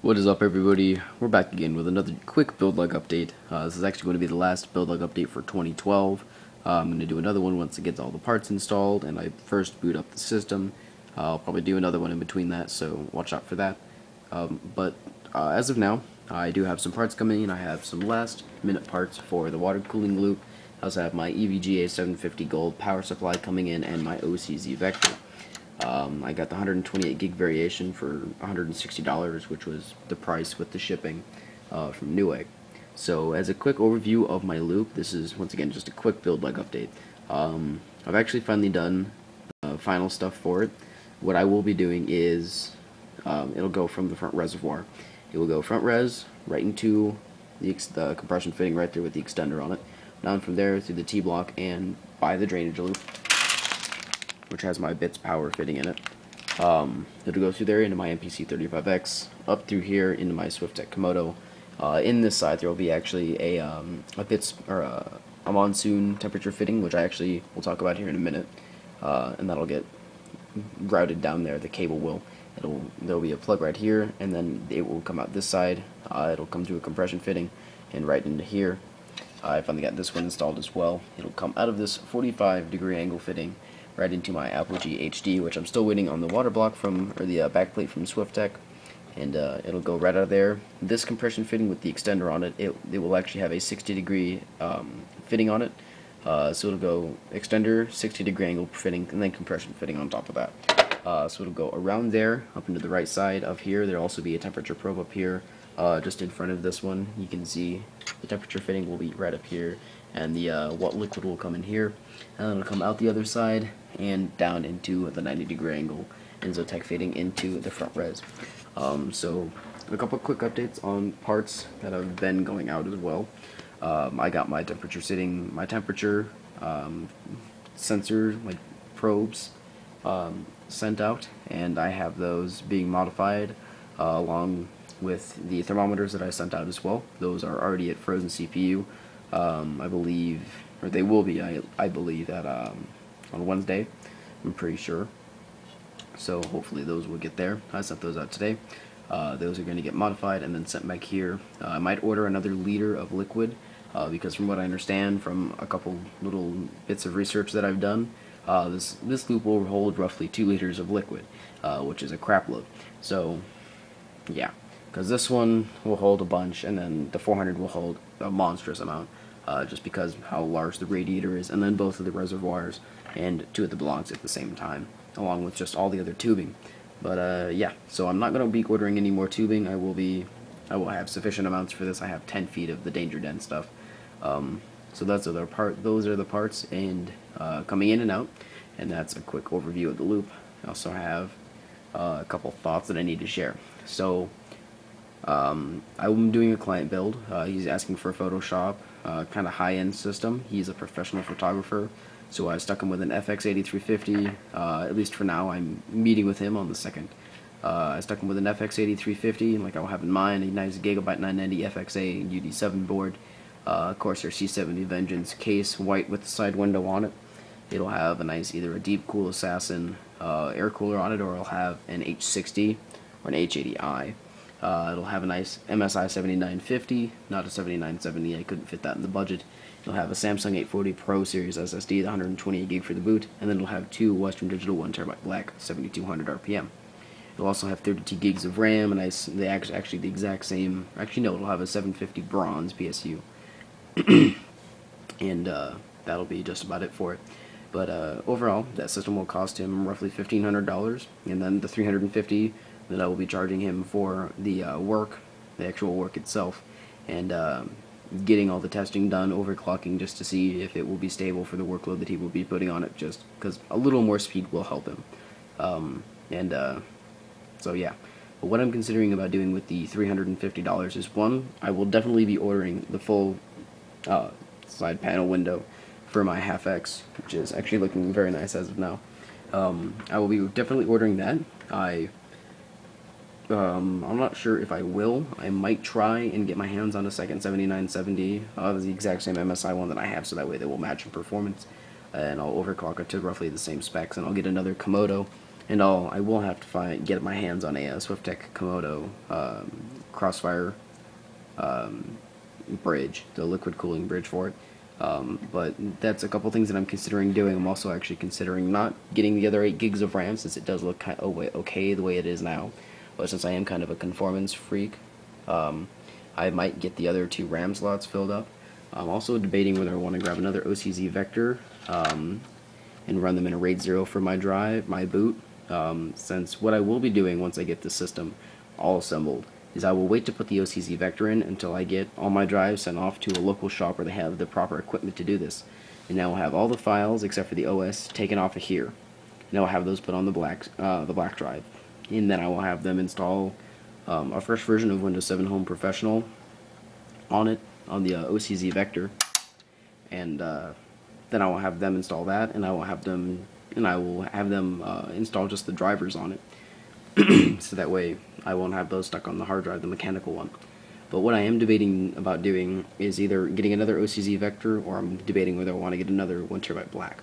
What is up, everybody? We're back again with another quick build log update. This is actually going to be the last build log update for 2012. I'm going to do another one once it gets all the parts installed and I first boot up the system. I'll probably do another one in between that, so watch out for that. But as of now, I do have some parts coming in. I have some last minute parts for the water cooling loop. I also have my EVGA 750 gold power supply coming in and my OCZ vector. I got the 128 gig variation for $160, which was the price with the shipping from Newegg. So as a quick overview of my loop, this is once again just a quick build log update. I've actually finally done the final stuff for it. What I will be doing is it'll go from the front reservoir. It will go front res right into the compression fitting right there with the extender on it. Down from there through the T-block and by the drainage loop, which has my bits power fitting in it. It'll go through there into my MPC35X, up through here into my SwiftTech Komodo. In this side there will be actually a bits or a monsoon temperature fitting, which I actually will talk about here in a minute, and that'll get routed down there. The cable will. There'll be a plug right here, and then it will come out this side. It'll come to a compression fitting and right into here. I finally got this one installed as well. It'll come out of this 45-degree angle fitting right into my Apogee HD, which I'm still waiting on the water block from, or the backplate from SwiftTech, and it'll go right out of there. This compression fitting with the extender on it, it will actually have a 60-degree fitting on it, so it'll go extender, 60-degree angle fitting, and then compression fitting on top of that. So it'll go around there, up into the right side of here. There'll also be a temperature probe up here, just in front of this one. You can see the temperature fitting will be right up here, and the what liquid will come in here, and then it'll come out the other side and down into the 90-degree angle Enzotech fitting into the front res. So a couple quick updates on parts that have been going out as well. I got my temperature sensor like probes sent out, and I have those being modified along with the thermometers that I sent out as well. Those are already at Frozen CPU. I believe, or they will be, I believe, at on Wednesday, I'm pretty sure. So hopefully those will get there. I sent those out today. Those are going to get modified and then sent back here. I might order another liter of liquid, because from what I understand from a couple little bits of research that I've done, this loop will hold roughly 2 liters of liquid, which is a crap load. So yeah, because this one will hold a bunch, and then the 400 will hold a monstrous amount, just because how large the radiator is, and then both of the reservoirs and 2 of the blocks at the same time, along with just all the other tubing. But yeah, so I'm not going to be ordering any more tubing. I will have sufficient amounts for this. I have 10 feet of the danger den stuff. So those are the parts and coming in and out, and that's a quick overview of the loop. I also have a couple thoughts that I need to share. So I'm doing a client build. He's asking for a Photoshop, kind of high-end system. He's a professional photographer, so I stuck him with an FX-8350. At least for now, I'm meeting with him on the 2nd. I stuck him with an FX-8350, like I'll have in mind, a nice Gigabyte 990 FXA UD7 board. Of course, their C70 Vengeance case, white with the side window on it. It'll have a nice, either a Deep Cool Assassin air cooler on it, or it'll have an H60 or an H80i. It'll have a nice MSI 7950, not a 7970. I couldn't fit that in the budget. It'll have a Samsung 840 Pro Series SSD, the 128 gig for the boot, and then it'll have 2 Western Digital 1TB black 7200 RPM. It'll also have 32 gigs of RAM, and actually the exact same. Actually, no, it'll have a 750 bronze PSU. And that'll be just about it for it. But overall, that system will cost him roughly $1,500, and then the $350 that I will be charging him for the the actual work itself, and getting all the testing done, overclocking just to see if it will be stable for the workload that he will be putting on it, just because a little more speed will help him. So yeah. But what I'm considering about doing with the $350 is, one, I will definitely be ordering the full side panel window for my half X, which is actually looking very nice as of now. I will be definitely ordering that. I'm not sure if I will. I might try and get my hands on a second 7970, the exact same MSI one that I have, so that way they will match in performance. And I'll overclock it to roughly the same specs, and I'll get another Komodo, and I will have to get my hands on a SwiftTech Komodo crossfire bridge, the liquid cooling bridge for it. But that's a couple things that I'm considering doing. I'm also actually considering not getting the other 8 gigs of RAM, since it does look kind of okay the way it is now. But since I am kind of a conformance freak, I might get the other 2 RAM slots filled up. I'm also debating whether I want to grab another OCZ vector and run them in a RAID 0 for my drive, my boot. Since what I will be doing once I get the system all assembled is I will wait to put the OCZ vector in until I get all my drives sent off to a local shop where they have the proper equipment to do this. And now I'll have all the files except for the OS taken off of here. And I'll have those put on the black drive. And then I will have them install a fresh version of Windows 7 Home Professional on it, on the OCZ vector. And then I will have them install that, and I will have them install just the drivers on it. So that way I won't have those stuck on the hard drive, the mechanical one. But what I am debating about doing is either getting another OCZ vector, or I'm debating whether I want to get another 1TB black.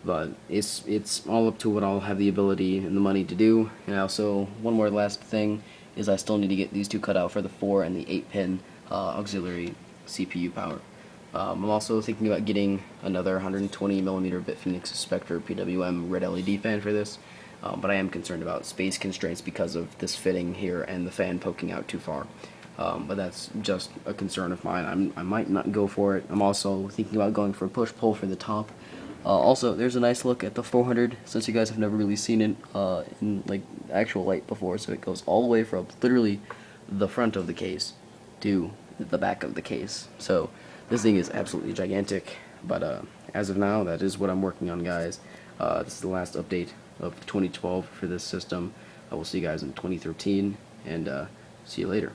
But it's all up to what I'll have the ability and the money to do. And also, one more last thing is I still need to get these 2 cut out for the 4 and the 8-pin auxiliary CPU power. I'm also thinking about getting another 120mm Bitfinex Spectre PWM red LED fan for this. But I am concerned about space constraints because of this fitting here and the fan poking out too far. But that's just a concern of mine. I might not go for it. I'm also thinking about going for a push-pull for the top. Also, there's a nice look at the 400, since you guys have never really seen it in like actual light before. So it goes all the way from literally the front of the case to the back of the case. So this thing is absolutely gigantic. But as of now, that is what I'm working on, guys. This is the last update of 2012 for this system. I will see you guys in 2013, and see you later.